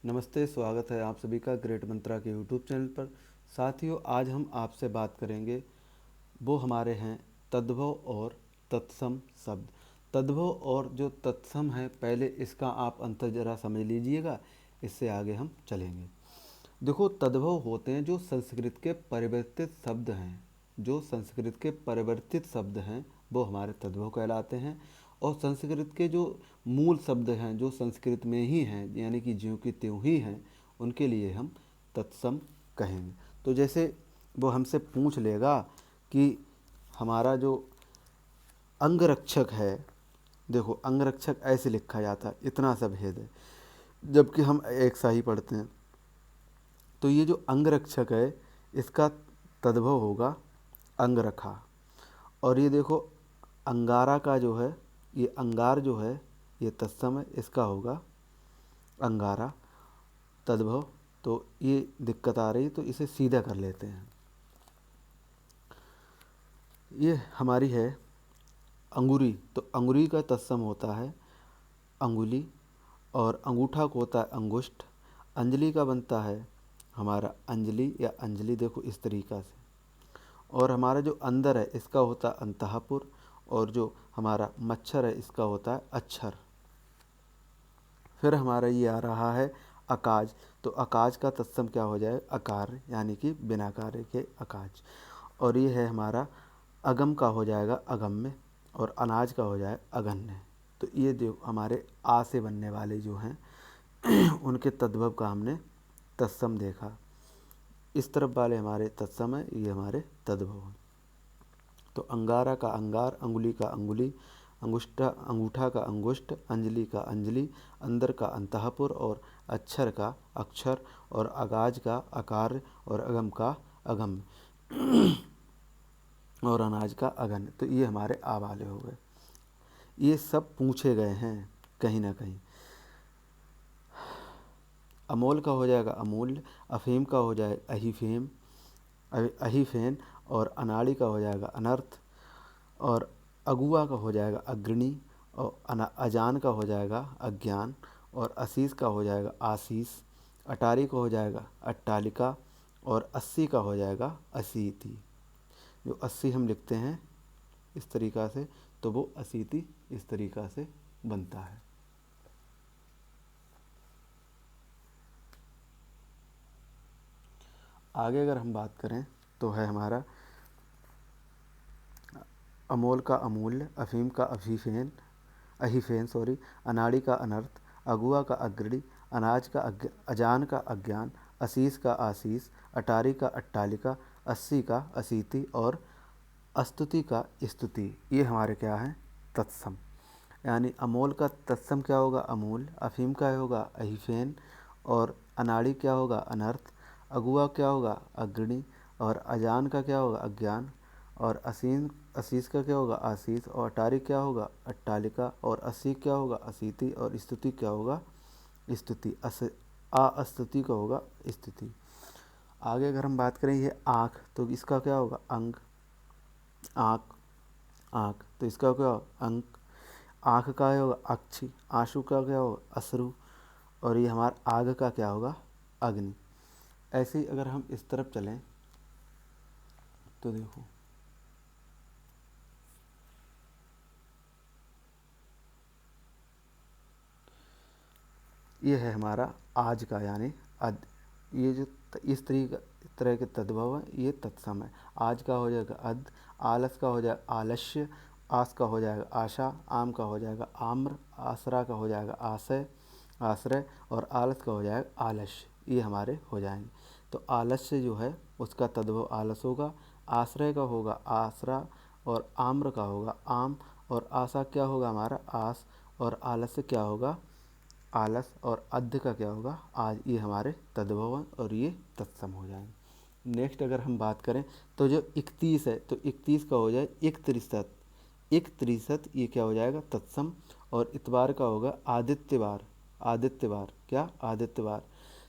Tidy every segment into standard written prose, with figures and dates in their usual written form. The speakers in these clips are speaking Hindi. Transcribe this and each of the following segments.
नमस्ते, स्वागत है आप सभी का ग्रेट मंत्रा के यूट्यूब चैनल पर। साथियों, आज हम आपसे बात करेंगे, वो हमारे हैं तद्भव और तत्सम शब्द। तद्भव और जो तत्सम है, पहले इसका आप अंतर जरा समझ लीजिएगा, इससे आगे हम चलेंगे। देखो, तद्भव होते हैं जो संस्कृत के परिवर्तित शब्द हैं। जो संस्कृत के परिवर्तित शब्द हैं वो हमारे तद्भव कहलाते हैं। और संस्कृत के जो मूल शब्द हैं, जो संस्कृत में ही हैं, यानी कि ज्यों की त्यों ही हैं, उनके लिए हम तत्सम कहेंगे। तो जैसे वो हमसे पूछ लेगा कि हमारा जो अंगरक्षक है, देखो अंगरक्षक ऐसे लिखा जाता है, इतना सा भेद है, जबकि हम एक सा ही पढ़ते हैं। तो ये जो अंगरक्षक है, इसका तद्भव होगा अंगरखा। और ये देखो अंगारा का जो है, ये अंगार जो है, ये तत्सम है, इसका होगा अंगारा तद्भव। तो ये दिक्कत आ रही, तो इसे सीधा कर लेते हैं। ये हमारी है अंगुरी, तो अंगुरी का तत्सम होता है अंगुली। और अंगूठा को होता है अंगुष्ठ। अंजलि का बनता है हमारा अंजलि या अंजलि, देखो इस तरीक़ा से। और हमारा जो अंदर है, इसका होता है अंतःपुर। और जो हमारा मच्छर है, इसका होता है अक्षर। फिर हमारा ये आ रहा है अकाज। तो अकाज का तत्सम क्या हो जाए, अकार, यानी कि बिना कार्य के अकाज। और ये है हमारा अगम का हो जाएगा अगम्य। और अनाज का हो जाए अगन्य। तो ये जो हमारे आ से बनने वाले जो हैं उनके तद्भव का हमने तत्सम देखा। इस तरफ वाले हमारे तत्सम है, ये हमारे तद्भव हैं। तो अंगारा का अंगार, अंगुली का अंगुली, अंगूठा का अंगुष्ठ, अंजलि का अंजलि, अंदर का अंतःपुर, और अक्षर का अक्षर, और अगाज का अकार, और अगम का अगम, और अनाज का अगन। तो ये हमारे आ वाले हो गए। ये सब पूछे गए हैं कहीं ना कहीं। अमोल का हो जाएगा अमूल्य, अफीम का हो जाएगा अहिफेम, अहिफेन, और अनाड़ी का हो जाएगा अनर्थ, और अगुआ का हो जाएगा अग्रणी, और अजान का हो जाएगा अज्ञान, और असीस का हो जाएगा आशीष, अटारी का हो जाएगा अट्टालिका, और 80 का हो जाएगा असीति। जो 80 हम लिखते हैं इस तरीक़ा से, तो वो असीति इस तरीक़ा से बनता है। आगे अगर हम बात करें तो है हमारा अमोल का अमूल्य, अफीम का अहिफेन, अनाड़ी का अनर्थ, अगुआ का अग्रणी, अनाज का अजान का अज्ञान, असीस का आशीष, अटारी का अट्टालिका, 80 का असीति, और अस्तुति का स्तुति। ये हमारे क्या हैं, तत्सम। यानी अमोल का तत्सम क्या होगा, अमूल। अफीम का होगा अहिफेन, और अनाड़ी क्या होगा, अनर्थ। अगुआ क्या होगा, अग्रणी। और अजान का क्या होगा, अज्ञान। और असीस का क्या होगा, आशीष। और अटारी क्या होगा, अट्टालिका। और असी क्या होगा, असीति। और स्तुति क्या होगा, स्तुति। अस्तुति का होगा स्तुति। आगे अगर हम बात करें, ये आँख, तो इसका क्या होगा, अंग। आँख, आँख, तो इसका क्या होगा, अंक। आँख का होगा अक्षी। आंसू का क्या होगा, अश्रु। और ये हमारा आग का क्या होगा, अग्नि। ऐसे ही अगर हम इस तरफ चलें तो देखो, ये है हमारा आज का, यानी अद। ये जो इस तरह के तद्भव है, ये तत्सम है। आज का हो जाएगा अद, आलस का हो जाएगा आलस्य, आस का हो जाएगा आशा, आम का हो जाएगा आम्र, आसरा का हो जाएगा आशय, आश्रय, और आलस का हो जाएगा आलस्य। ये हमारे हो जाएंगे। तो आलस्य जो है उसका तद्भव आलस होगा, आश्रय का होगा आसरा, और आम्र का होगा आम, और आशा क्या होगा हमारा आस, और आलस्य क्या होगा आलस, और अद्ध का क्या होगा आज। ये हमारे तद्भव हैं और ये तत्सम हो जाएंगे। नेक्स्ट अगर हम बात करें तो जो 31 है, तो 31 का हो जाए इकत्रिशत। इकत्रिशत ये क्या हो जाएगा, तत्सम। और इतवार का होगा आदित्यवार। आदित्यवार क्या, आदित्यवार।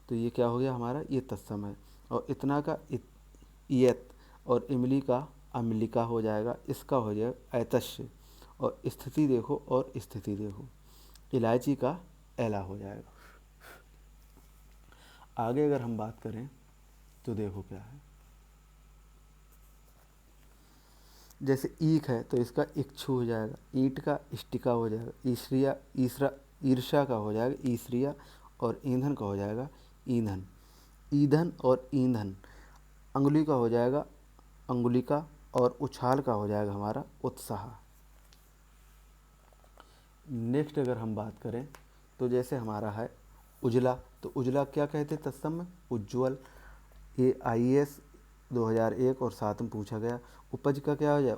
तो ये क्या हो गया हमारा, ये तत्सम है। और इतना का इयत, और इमली का अम्लिका हो जाएगा, इसका हो जाएगा ऐतस्य। और स्थिति देखो, और स्थिति देखो, इलायची का एला हो जाएगा। आगे अगर हम बात करें तो देखो क्या है, जैसे ईख है तो इसका इक्षु हो जाएगा, ईंट का इष्टिका हो जाएगा, ईश्रिया ईसरा ईर्षा का हो जाएगा ईश्रिया, और ईंधन का हो जाएगा ईंधन। ईंधन और ईंधन, अंगुली का हो जाएगा अंगुलिका, और उछाल का हो जाएगा हमारा उत्साह। नेक्स्ट अगर हम बात करें तो जैसे हमारा है उजला, तो उजला क्या कहते हैं तत्सम में, उज्ज्वल। ये IAS 2001 और 7 में पूछा गया। उपज का क्या हो जाए,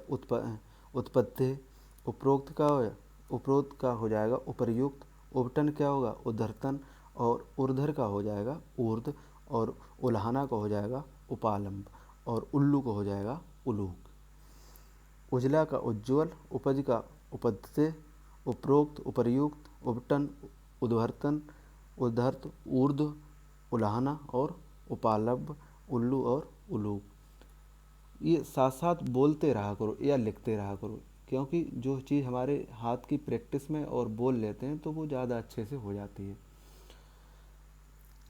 उत्पत्ति। उपरोक्त का हो जाए, उपरोक्त का हो जाएगा उपर्युक्त। उपटन क्या होगा, उद्धर्तन। और ऊर्ध्वर का हो जाएगा ऊर्ध्व, और उल्हाना का हो जाएगा उपालंब, और उल्लू का हो जाएगा उलूक। उजला का उज्ज्वल, उपज का उपद्य, उपरोक्त उपर्युक्त, उपटन उद्धर्तन, उद्धर्त ऊर्ध्व, उल्हाना और उपालंब, उल्लू और उलूक। ये साथ साथ बोलते रहा करो या लिखते रहा करो, क्योंकि जो चीज़ हमारे हाथ की प्रैक्टिस में और बोल लेते हैं तो वो ज़्यादा अच्छे से हो जाती है।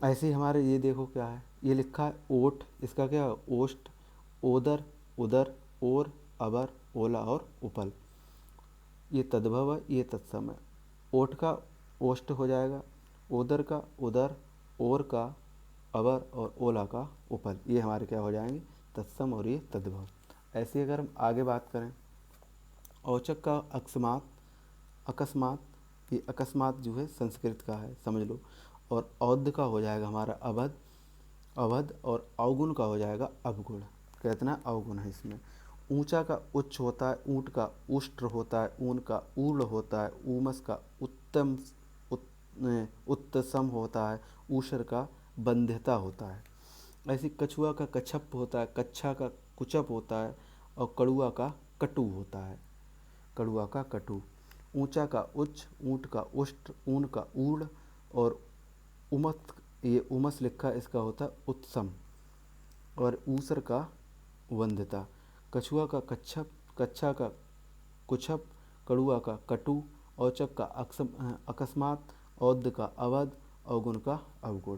ऐसे ही हमारे ये देखो क्या है, ये लिखा है ओठ, इसका क्या है, ओष्ठ, ओदर, उदर, और, अबर, ओला और उपल। ये तद्भव है, ये तत्सम है। ओठ का ओष्ठ हो जाएगा, ओदर का उदर, और का अबर, और ओला का उपल। ये हमारे क्या हो जाएंगे, तत्सम, और ये तद्भव। ऐसे अगर हम आगे बात करें, औचक का अकस्मात, अकस्मात, ये अकस्मात जो है संस्कृत का है समझ लो। और औध का हो जाएगा हमारा अवध, अवध, और अवगुण का हो जाएगा अवगुण। कितना अवगुण है इसमें। ऊंचा का उच्च होता है, ऊंट का उष्ट्र होता है, ऊन का ऊर्ण होता है, ऊमस का उत्तम उत्तसम होता है, ऊषर का बंध्यता होता है। ऐसे कछुआ का कछप होता है, कच्छा का कुचप होता है, और कड़ुआ का कटु होता है, कड़ुआ का कटु। ऊंचा का उच्च, ऊंट का उष्ट्र, ऊन का ऊढ़, और उमत, ये उमस लिखा इसका होता है उत्सम, और ऊसर का वंध्यता। कछुआ का कच्छप, कच्छा का कुछप, कड़ुआ का कटु, औचक का अकस्मात, औद्ध का अवध, अवगुण का अवगुण।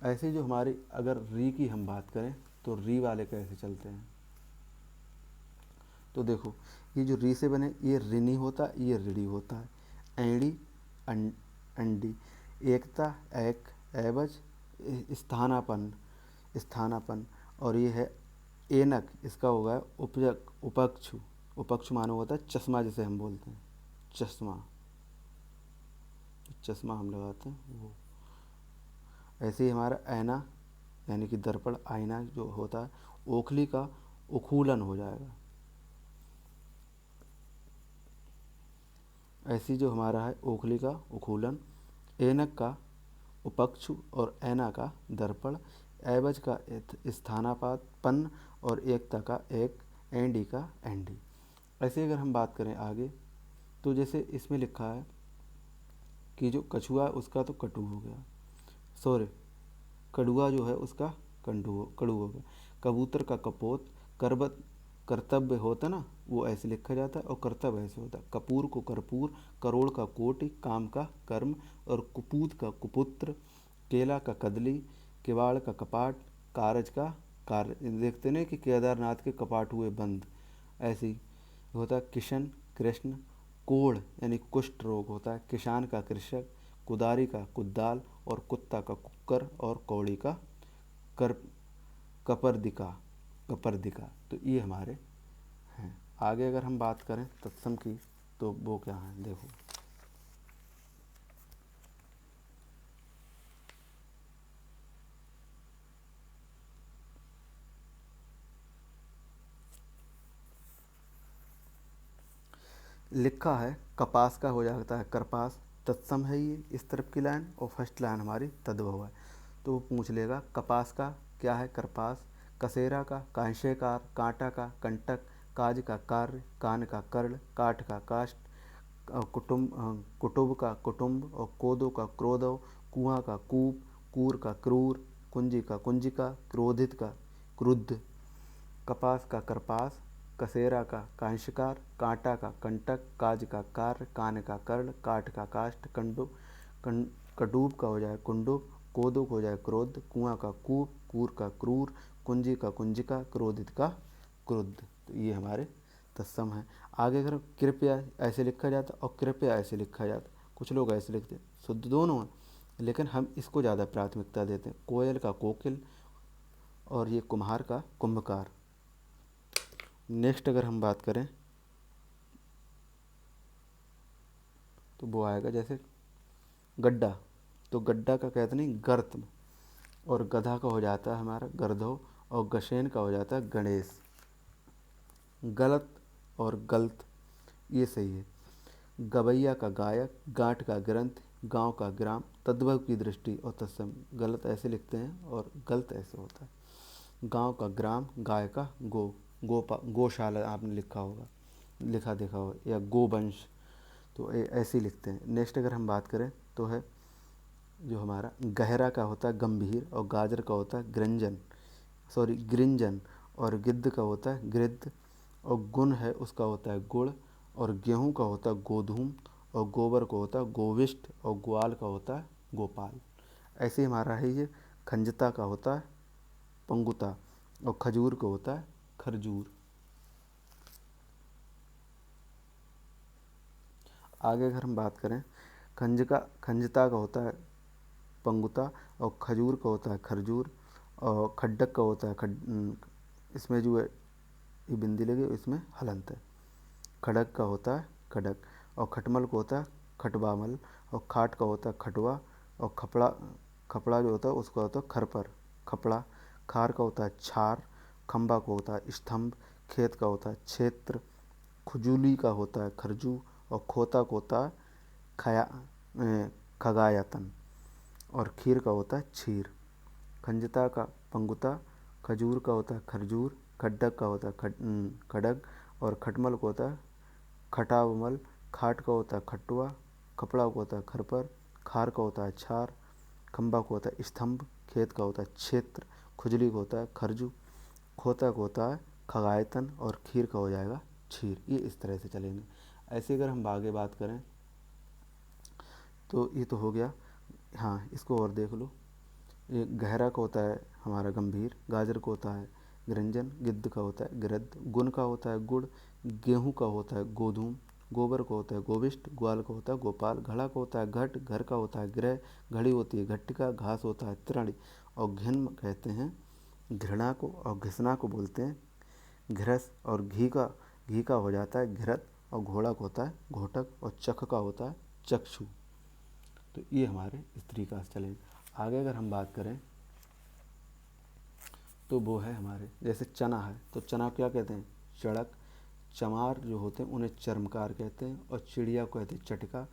ऐसे जो हमारी अगर री की हम बात करें तो री वाले कैसे चलते हैं, तो देखो ये जो री से बने, ये ऋणी होता है, ये ऋणी होता है। ऐड़ी, अंडी, एकता, एक, एवज, स्थानापन्न, स्थानापन्न। और ये है एनक, इसका होगा उपजक, उपक्षु। उपक्षु मानो होता है चश्मा, जिसे हम बोलते हैं चश्मा, चश्मा हम लगाते हैं वो। ऐसे ही हमारा ऐना यानी कि दर्पण, आईना जो होता है। ओखली का उखूलन हो जाएगा। ऐसी जो हमारा है ओखली का उखूलन, एनक का उपक्षु, और ऐना का दर्पण, एवज का स्थानापन्न, और एकता का एक, एंडी का एंडी। ऐसे अगर हम बात करें आगे तो जैसे इसमें लिखा है कि जो कछुआ उसका तो कटु हो गया, सॉरी कड़ुआ जो है उसका कड़ू हो गया। कबूतर का कपोत, करबत कर्तव्य होता ना वो ऐसे लिखा जाता है, और कर्तव्य ऐसे होता है। कपूर को कर्पूर, करोड़ का कोटि, काम का कर्म, और कुपूत का कुपुत्र, केला का कदली, किवाड़ का कपाट, कारज का कार्य। देखते नहीं कि केदारनाथ के कपाट हुए बंद, ऐसे ही होता है। किशन, कृष्ण, कोढ़ यानी कुष्ठ रोग होता है। किसान का कृषक, कुदारी का कुदाल, और कुत्ता का कुक्कर, और कौड़ी का कर कपर्दिका, कपर्दिका। तो ये हमारे हैं। आगे अगर हम बात करें तत्सम की तो वो क्या है देखो, लिखा है कपास का हो जाता है करपास, तत्सम है ये इस तरफ की लाइन, और फर्स्ट लाइन हमारी तद्भव है। तो वो पूछ लेगा कपास का क्या है, करपास। कसेरा का कांशेकार, कांटा का कंटक, काज का कार्य, कान का कर्ण, काठ का काष्ठ, कुटुब का कुटुम्ब, और कोदो का क्रोधव, कुआं का कूप, कूर का क्रूर, कुंजी का कुंजिका, क्रोधित का क्रुद्ध। कपास का करपास, कसेरा का कांशकार, कांटा का कंटक, काज का कार्य, कान का कर्ण, काठ का काष्ठ, कंडूब का हो जाए कुंडुब, कोदो को हो जाए क्रोध, कुआं का कूप, कूर का क्रूर, कुंजी का कुंजिका, क्रोधित का क्रुद्ध। तो ये हमारे तत्सम हैं। आगे अगर कृपया ऐसे लिखा जाता और कृपया ऐसे लिखा जाता, कुछ लोग ऐसे लिखते हैं, शुद्ध दोनों हैं लेकिन हम इसको ज़्यादा प्राथमिकता देते हैं। कोयल का कोकिल और ये कुम्हार का कुंभकार। नेक्स्ट अगर हम बात करें तो वो आएगा जैसे गड्ढा, तो गड्ढा का कहते नहीं गर्त, और गधा का हो जाता है हमारा गर्धो, और गशेन का हो जाता है गणेश। गलत और गलत ये सही है। गवैया का गायक, गांठ का ग्रंथ, गांव का ग्राम, तद्भव की दृष्टि और तत्सम। गलत ऐसे लिखते हैं और गलत ऐसे होता है। गांव का ग्राम, गाय का गो, गौशाला आपने लिखा होगा, लिखा देखा होगा, या गोवंश, तो ऐसे ही लिखते हैं। नेक्स्ट अगर हम बात करें तो है जो हमारा गहरा का होता है गंभीर, और गाजर का होता है गृंजन, और गिद्ध का होता है गृद्ध, और गुण है उसका होता है गुड़, और गेहूं का होता है गोधूम, और गोबर का होता है गोविष्ट, और ग्वाल का होता है गोपाल। ऐसे ही हमारा है ये खंजता का होता है पंगुता, और खजूर का होता है खरजूर। आगे अगर हम बात करें खंजता का होता है पंगुता, और खजूर का होता है खरजूर, और खड्डक का होता है इसमें जो है ये बिंदी लगे इसमें हलंत है। खड़क का होता है खड़क, और खटमल को होता है खटवामल, और खाट का होता है खटवा, और खपड़ा जो होता है उसका होता है खरपर खपड़ा। खार का होता है छार, खंबा को होता है स्तंभ, खेत का होता है क्षेत्र, खुजूली का होता है खरजू, और खोता को होता है खगायतन, और खीर का होता है क्षीर। खंजता का पंगुता, खजूर का होता है खरजूर, खड्डक का होता है खडग, और खटमल को होता है खटावमल, खाट का होता है खटुआ, खपड़ा को होता है खरपर, खार का होता है छार, खंबा को होता है स्तंभ, खेत का होता है क्षेत्र, खुजली को होता है खरजू, खोता को होता है खगायतन, और खीर का हो जाएगा क्षीर। ये इस तरह से चलेंगे। ऐसे अगर हम आगे बात करें तो ये तो हो गया। हाँ, इसको और देख लो। ये गहरा का होता है हमारा गंभीर, गाजर का होता है गृंजन, गिद्ध का होता है गृद्ध, गुण का होता है गुड़, गेहूं का होता है गोधूम, गोबर का होता है गोविष्ट, ग्वाल का होता है गोपाल, घड़ा का होता है घट, घर का होता है गृह, घड़ी होती है घट्टिका, घास होता है तृण, और घिन कहते हैं घृणा को, और घिसना को बोलते हैं घृस, और घी का हो जाता है घृत, और घोड़ा का होता है घोटक, और चख का होता है चक्षु। तो ये हमारे इस तरीका से चलेंगे। आगे अगर हम बात करें तो वो है हमारे जैसे चना है, तो चना क्या कहते हैं चड़क, चमार जो होते हैं उन्हें चर्मकार कहते हैं, और चिड़िया को कहते हैं चटका,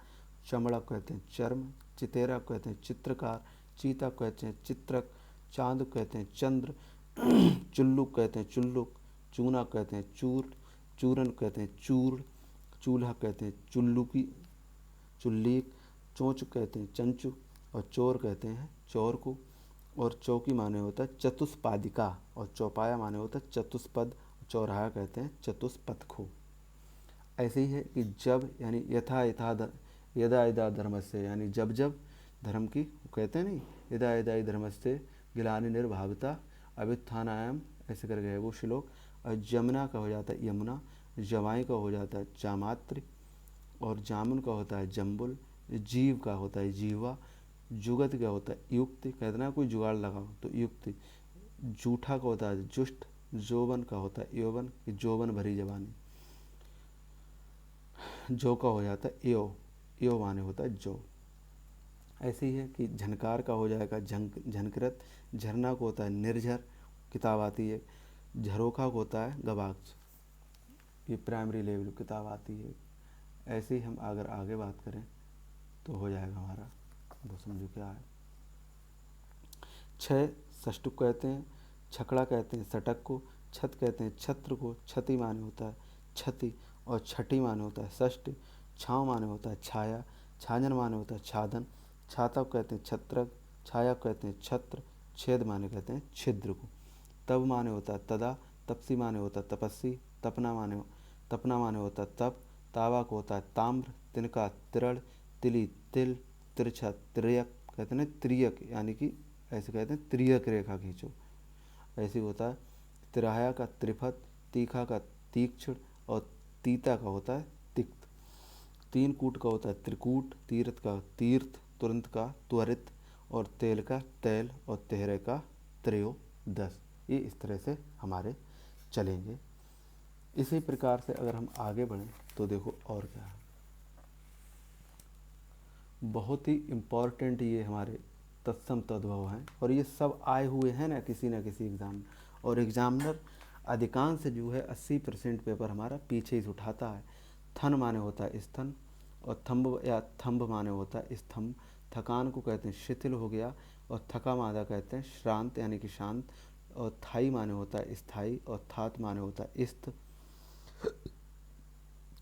चमड़ा को कहते हैं चर्म, चितेरा को कहते हैं चित्रकार, चीता को कहते हैं चित्रक, चांद को कहते हैं चंद्र, चुल्लू को कहते हैं चुल्लुक, चूना को कहते हैं चूर, चूरन को कहते हैं चूर्ण, चूल्हा कहते हैं चुल्लुकी चुल्लीक, चोंच कहते हैं चंचू, और चोर कहते हैं चौर को, और चौकी माने होता है चतुष्पादिका, और चौपाया माने होता है चतुष्पद, चौराहा कहते हैं चतुष्पथ को। ऐसे ही है कि जब यानी यथा यदा यदा धर्मस्य, यानी जब जब धर्म की कहते हैं नहीं, यदा यदा धर्मस्य गिलानि निर्भावता अभ्युत्थानायाम, ऐसे करके है वो श्लोक। और जमुना का हो जाता है यमुना, जवाई का हो जाता है चामात्र, और जामुन का होता है जम्बुल, जीव का होता है जीवा, जुगत का होता है युक्ति, कहते ना कोई जुगाड़ लगाओ तो युक्ति, जूठा का होता है जुष्ट, जोबन का होता है यौवन कि जोबन भरी जवानी, जो का हो जाता है यो माने होता है जो। ऐसे ही है कि झनकार का हो जाएगा झनकृत, झरना को होता है निर्झर, किताब आती है, झरोखा को होता है गवाक्ष, ये प्राइमरी लेवल किताब आती है। ऐसे ही हम अगर आगे बात करें तो हो जाएगा हमारा, वो समझो क्या है। छः षष्टुक कहते हैं, छकड़ा कहते हैं सटक को, छत कहते हैं छत्र को, छति माने होता है छति, और छठी माने होता है षष्ठ, छाँव माने होता है छाया, छाजन माने होता है छादन, छाता को कहते हैं छत्रक, छाया को कहते हैं छत्र, छेद माने कहते हैं छिद्र को, तब माने होता है तदा, तपसी माने होता है तपस्वी, तपना माने होता है तप, तावा को होता है ताम्र, तिनका तिरण, तिली तिल, तिरछा तिर्यक, कहते हैं ना त्रियक, यानी कि ऐसे कहते हैं त्रियक रेखा खींचो, ऐसे होता है। तिराया का त्रिफत, तीखा का तीक्ष्ण और तीता का होता है तिक्त। तीन कूट का होता है त्रिकूट, तीर्थ का तीर्थ, तुरंत का त्वरित और तेल का तैल और तेहरे का त्रयोदश। ये इस तरह से हमारे चलेंगे। इसी प्रकार से अगर हम आगे बढ़ें तो देखो और क्या है, बहुत ही इम्पॉर्टेंट ये हमारे तत्सम तद्भव हैं, और ये सब आए हुए हैं ना किसी एग्ज़ाम में, और एग्जामिनर अधिकांश जो है 80% पेपर हमारा पीछे ही उठाता है। थन माने होता है स्थन, और थंब या थंब माने होता है स्तंभ। थकान को कहते हैं शिथिल हो गया, और थका मादा कहते हैं श्रांत यानी कि शांत। और थाई माने होता है स्थाई, और थात माने होता है स्थ।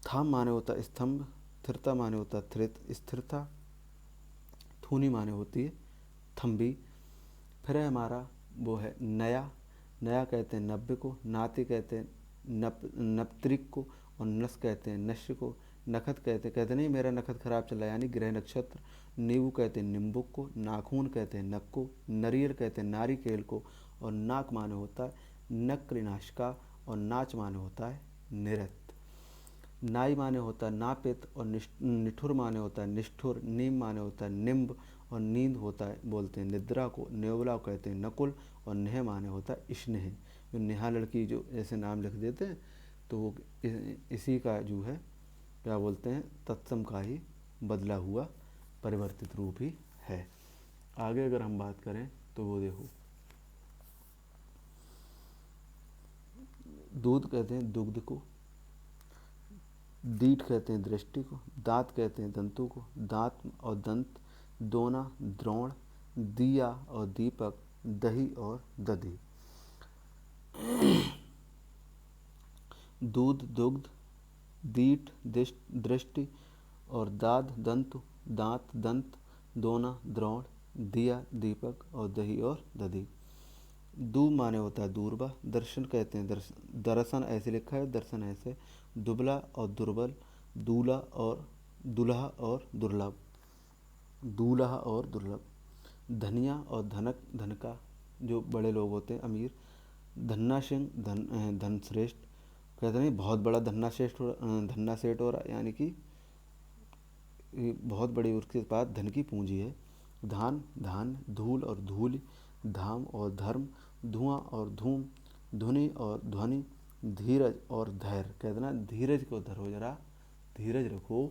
थाम माने होता है स्तंभ, स्थिरता माने होता है थृत स्थिरता। थूनी माने होती है थम्बी। फिर है हमारा वो है नया, नया कहते हैं नब्बे को, नाते कहते हैं नपत्रिक को, और नस कहते हैं नश्य को। नखत कहते नहीं मेरा नखत खराब चला यानी ग्रह नक्षत्र। नींबू कहते हैं निम्बुक को, नाखून कहते हैं नक को, नरियल कहते हैं नारिकेल को, और नाक माने होता है नक्रिनाशिका, और नाच माने होता है नृत्य। नाई माने होता है नापित, और निठुर माने होता है निष्ठुर। नीम माने होता है निम्ब, और नींद होता है बोलते हैं निद्रा को। नेवला कहते हैं नकुल, और नेह माने होता है स्नेह। जो नेहा लड़की जो ऐसे नाम लिख देते हैं तो वो इसी का जो है क्या बोलते हैं तत्सम का ही बदला हुआ परिवर्तित रूप ही है। आगे अगर हम बात करें तो वो देखो, दूध कहते हैं दुग्ध को, दीठ कहते हैं दृष्टि को, दांत कहते हैं दंतों को, दांत और दंत, दोना द्रोण, दिया और दीपक, दही और दधी। दूध दुग्ध, दीठ दृष्टि, और दाद दंत, दांत दंत, दोना द्रोण, दिया दीपक, और दही और दधी। दू माने होता है दूरबा, दर्शन कहते हैं दर्शन ऐसे लिखा है, दर्शन ऐसे। दुबला और दुर्बल, दूल्हा और दुल्हा और दुर्लभ, दूल्हा और दुर्लभ। धनिया और धनक धनका, जो बड़े लोग होते हैं अमीर। धन्ना सिंह धन श्रेष्ठ, कहते नहीं बहुत बड़ा धन्ना श्रेष्ठ धन्ना सेठ हो रहा, यानी कि बहुत बड़ी उसके पास धन की पूंजी है। धान धान, धूल और धूल, धाम और धर्म, धुआं और धूम, धुनि और ध्वनि, धीरज और धैर्य। कहते ना धीरज को धरो जरा, धीरज रखो।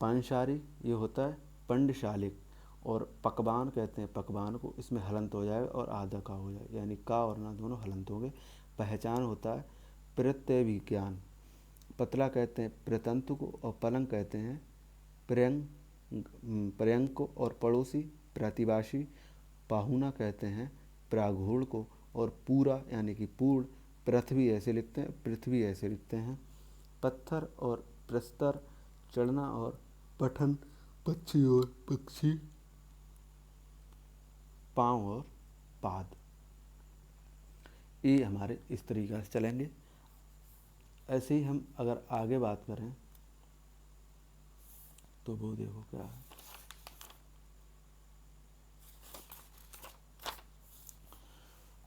पांचारी ये होता है पंडशालिक, और पकवान कहते हैं पकवान को, इसमें हलंत हो जाएगा और आधा का हो जाएगा, यानी का और ना दोनों हलंत होंगे। पहचान होता है प्रत्यय विज्ञान। पतला कहते हैं प्रतंतु को, और पलंग कहते हैं पर्यंक को, और पड़ोसी प्रतिवासी। पाहुना कहते हैं प्रागूढ़ को, और पूरा यानी कि पूर्ण, पृथ्वी ऐसे लिखते हैं पृथ्वी ऐसे लिखते हैं। पत्थर और प्रस्तर, चढ़ना और पठन, पक्षी और पक्षी, पाँव और पाद। ये हमारे इस तरीक़ा से चलेंगे। ऐसे ही हम अगर आगे बात करें तो वो देखो क्या है,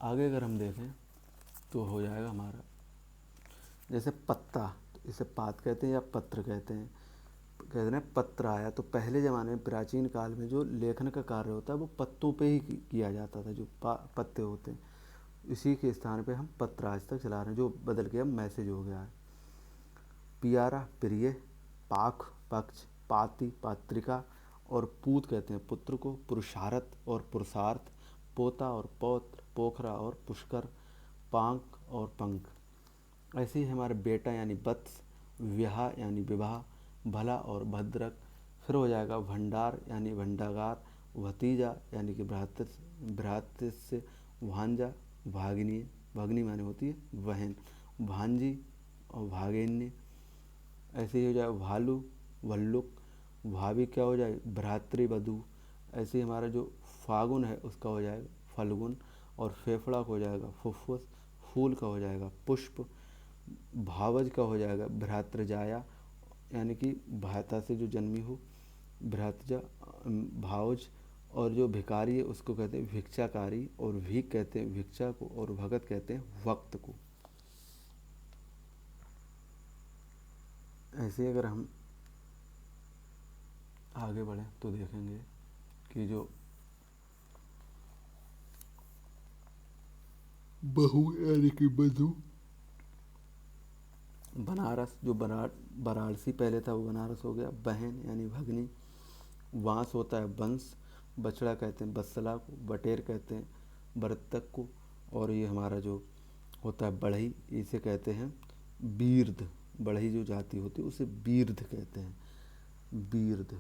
आगे अगर हम देखें तो हो जाएगा हमारा जैसे पत्ता, तो इसे पात कहते हैं या पत्र कहते हैं। कहते हैं पत्र आया, तो पहले ज़माने में प्राचीन काल में जो लेखन का कार्य होता है वो पत्तों पे ही किया जाता था, जो पत्ते होते हैं। इसी के स्थान पे हम पत्र आज तक चला रहे हैं, जो बदल के अब मैसेज हो गया है। पियारा प्रिय, पाख पक्ष, पाती पात्रिका, और पूत कहते हैं पुत्र को, पुरुषार्थ और पुरुषार्थ, पोता और पौत्र, पोखरा और पुष्कर, पांक और पंख। ऐसे ही हमारे बेटा यानी वत्स, विवाह यानी विवाह, भला और भद्रक। फिर हो जाएगा भंडार यानी भंडागार, भतीजा यानी कि भ्रातृस्य, भांजा भागिनी, भगनी माने होती है बहन, भांजी और भागिनी। ऐसे ही हो जाए भालू भल्लुक, भाभी क्या हो जाए भ्रातृवधू। ऐसे ही हमारा जो फागुन है उसका हो जाएगा फल्गुन, और फेफड़ा का हो जाएगा फुफ्फुस, फूल का हो जाएगा पुष्प, भावज का हो जाएगा भ्रातृजाया, यानी कि भाता से जो जन्मी हो भ्रातृजा भावज, और जो भिखारी है उसको कहते हैं भिक्षाकारी, और भीख कहते हैं भिक्षा को, और भगत कहते हैं वक्त को। ऐसे अगर हम आगे बढ़ें तो देखेंगे कि जो बहू यानी कि बधू, बनारस जो वाराणसी पहले था वो बनारस हो गया। बहन यानी भगनी, वांस होता है वंश, बछड़ा कहते हैं बत्सला को, बटेर कहते हैं बरतक को, और ये हमारा जो होता है बढ़ई, इसे कहते हैं बीर्द। बढ़ई जो जाति होती है उसे बीर्द कहते हैं, बीर्द।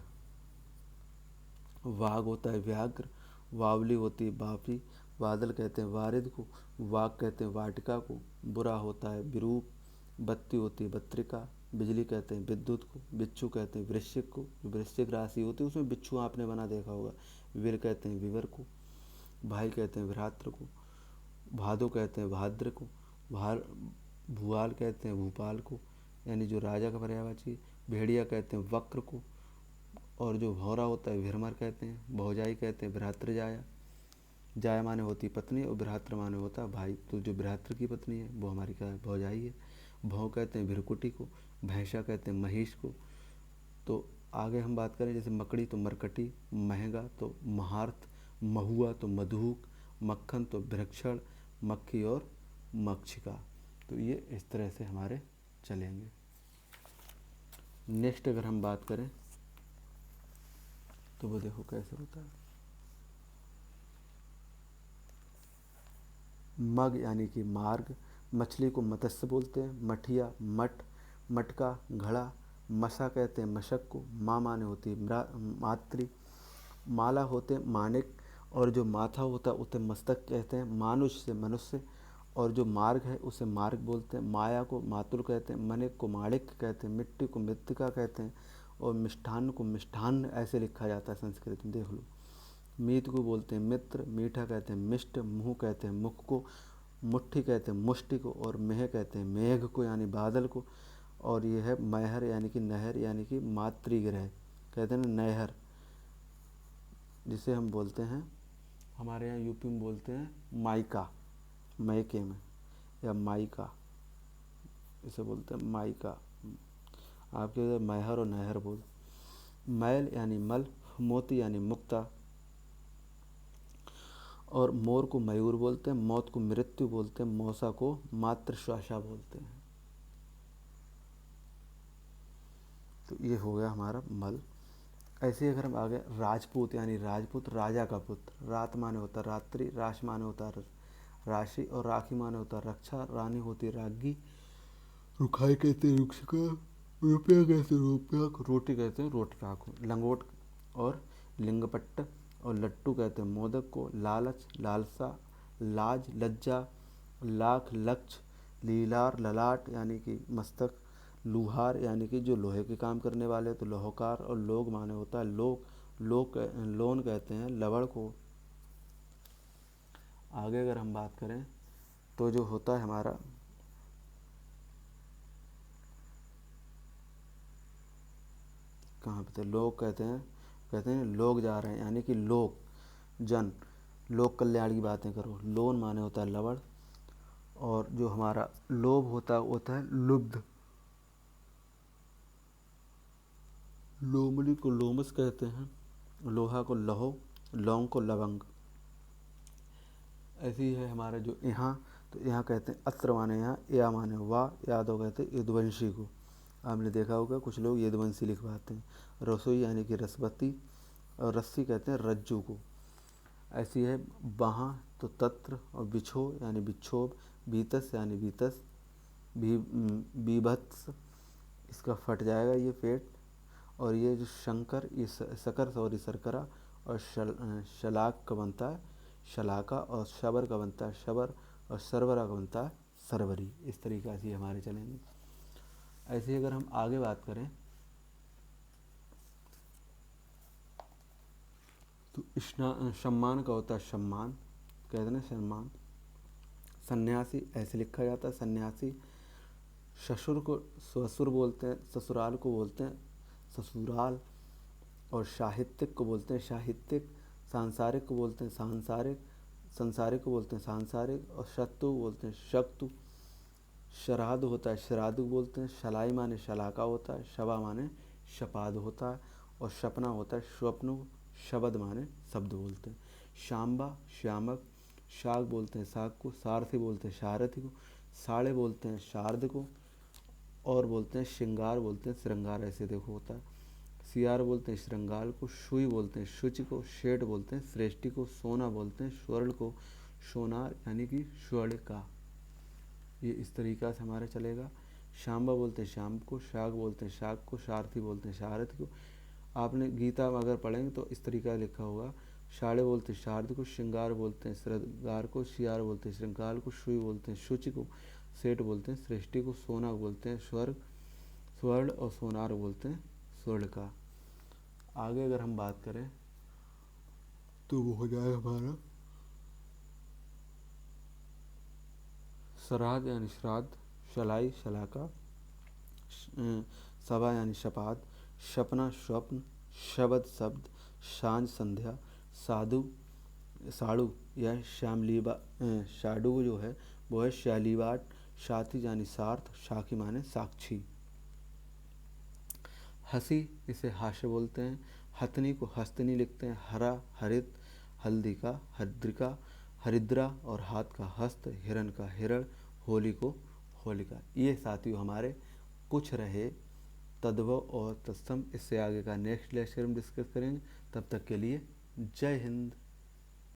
वाघ होता है व्याघ्र, वावली होती है बाफी, बादल कहते हैं वारिद को, वाग कहते हैं वाटिका को, बुरा होता है विरूप, बत्ती होती है बत्रिका, बिजली कहते हैं विद्युत को, बिच्छू कहते हैं वृश्चिक को, जो वृश्चिक राशि होती है उसमें बिच्छू आपने बना देखा होगा। वीर कहते हैं विवर को, भाई कहते हैं भ्रातृ को, भादो कहते हैं भाद्र को, भार भुआल कहते हैं भूपाल को, यानी जो राजा का पर्यायवाची। भेड़िया कहते हैं वक्र को, और जो भौरा होता है भीरमर कहते हैं। भौजाई कहते हैं भ्रातृजाया, जाया माने होती पत्नी और भ्रातृ माने होता है भाई, तो जो भ्रातृ की पत्नी है वो हमारी क्या है, भौजाई है। भौ कहते हैं भिरकुटी को, भैंसा कहते हैं महिष को। तो आगे हम बात करें जैसे मकड़ी तो मरकटी, महंगा तो महार्थ, महुआ तो मधुक, मक्खन तो भृक्षण, मक्खी और मक्षिका। तो ये इस तरह से हमारे चलेंगे। नेक्स्ट अगर हम बात करें तो वो देखो कैसे होता है। मग यानी कि मार्ग, मछली को मत्स्य बोलते हैं। मठिया मठ, मटका घड़ा, मसा कहते हैं मशक को, माँ माने होती है मातृ, माला होते मानिक, और जो माथा होता है उसे मस्तक कहते हैं। मानुष से मनुष्य, और जो मार्ग है उसे मार्ग बोलते हैं। माया को मातुल कहते हैं, मनिक को माणिक कहते हैं, मिट्टी को मृत्तिका कहते हैं, और मिष्ठान्न को मिष्ठान्न ऐसे लिखा जाता है संस्कृत में, देख लो। मीत को बोलते हैं मित्र, मीठा कहते हैं मिष्ट, मुँह कहते हैं मुख को, मुट्ठी कहते हैं मुष्टि को, और मेह कहते हैं मेघ को यानी बादल को। और ये है मैहर यानी कि नहर यानी कि मातृगृह कहते हैं ना, नहर जिसे हम बोलते हैं, हमारे यहाँ यूपी में बोलते हैं मायका, मैके में, या मायका इसे बोलते हैं मायका। आपके उधर मैहर और नहर बोल। मैल यानी मल, मोती यानी मुक्ता, और मोर को मयूर बोलते हैं। मौत को मृत्यु बोलते हैं। मौसा को मातृश्वासा बोलते हैं। तो ये हो गया हमारा मल। ऐसे ही अगर हम आगे, राजपूत यानी राजपूत राजा का पुत्र, रात माने होता रात्रि, राश माने होता राशि, और राखी माने होता रक्षा, रानी होती राज्ञी, रुखाई कहते हैं रुक्ष का, रुपया कहते हैं रुपया, रोटी कहते हैं रोटिका को, लंगोट और लिंगपट्ट, और लट्टू कहते हैं मोदक को, लालच लालसा, लाज लज्जा, लाख लक्ष्य, लीलार ललाट यानी कि मस्तक, लूहार यानी कि जो लोहे के काम करने वाले, तो लोहकार, और लोग माने होता है लोक, लोन कहते हैं लवड़ को। आगे अगर हम बात करें तो जो होता है हमारा, कहाँ पे थे, लोग कहते हैं लोग जा रहे हैं, यानी कि लोग जन, लोक कल्याण की बातें करो। लोन माने होता है लवड़, और जो हमारा लोभ होता है लुब्ध, लोमड़ी को लोमस कहते हैं, लोहा को लहो, लौंग को लवंग। ऐसी ही है हमारा जो यहाँ, तो यहाँ कहते हैं अत्र माने यहाँ, या माने वाह, यादव कहते हैं यदुवंशी को। आपने देखा होगा कुछ लोग यदुवंशी लिखवाते हैं। रसोई यानी कि रसवती, और रस्सी कहते हैं रज्जू को। ऐसी है बाहाँ तो तत्र, और बिछो यानी बिक्षोभ, बीतस यानी बीतस, बीभत्स इसका फट जाएगा ये पेट। और ये जो शंकर, ये शकर सॉरी शर्करा, और शलाक का बनता है शलाका, और शबर का बनता है शबर, और सरवरा का बनता है सरवरी। इस तरीक़े से हमारे चलेंगे। ऐसे ही अगर हम आगे बात करें तो सम्मान का होता है सम्मान, कहते हैं सम्मान। सन्यासी ऐसे लिखा जाता है सन्यासी। ससुर को ससुर बोलते हैं, ससुराल को बोलते हैं ससुराल, और साहित्यिक को बोलते हैं साहित्यिक। सांसारिक को बोलते हैं सांसारिक, संसारिक को बोलते हैं सांसारिक, और शत्रु को बोलते हैं शत्रु। श्राद्ध होता है श्राद्ध को बोलते हैं, शलाई माने शलाका होता है, शबा माने शपाद होता है, और सपना होता है स्वप्न, शब्द माने शब्द बोलते हैं। शाम्बा श्यामक, शाक बोलते हैं साग को, सारथी बोलते हैं सारथी को, साड़े बोलते हैं शार्द को, और बोलते हैं श्रृंगार बोलते हैं श्रृंगार, ऐसे देखो होता है। सियार बोलते हैं श्रृंगार को, सुई बोलते हैं शुचि को, शेठ बोलते हैं श्रेष्ठी को, सोना बोलते हैं स्वर्ण को, सोनार यानी कि स्वर्ण का। ये इस तरीक़ा से हमारा चलेगा। शाम्बा बोलते हैं शाम को, शाक बोलते हैं शाक को, सारथी बोलते हैं सारथी को। आपने गीता अगर पढ़ेंगे तो इस तरीका लिखा होगा। साड़े बोलते हैं शार्द को, श्रृंगार बोलते हैं श्रृंगार को, सियार बोलते हैं श्रृंगार को, सुई बोलते हैं शुचि को, सेठ बोलते हैं सृष्टि को, सोना बोलते हैं स्वर्ग स्वर्ण, और सोनार बोलते हैं स्वर्ण का। आगे अगर हम बात करें तो वो हो जाएगा हमारा श्राद्ध यानी श्राद्ध, शलाई शलाका, सभा यानी शपात, सपना स्वप्न, शब्द शब्द, सांझ संध्या, साधु साड़ू यह श्यामलीबा, साडू जो है वो है शालीबाट, साथी यानी सार्थ, साखी माने साक्षी। हंसी इसे हास्य बोलते हैं, हथनी को हस्तनी लिखते हैं, हरा हरित, हल्दी का हरिद्रिका, हरिद्रा, और हाथ का हस्त, हिरण का हिरण, होली को होलिका। ये साथियों हमारे कुछ रहे तद्भव और तत्सम। इससे आगे का नेक्स्ट लेक्चर में डिस्कस करेंगे। तब तक के लिए जय हिंद।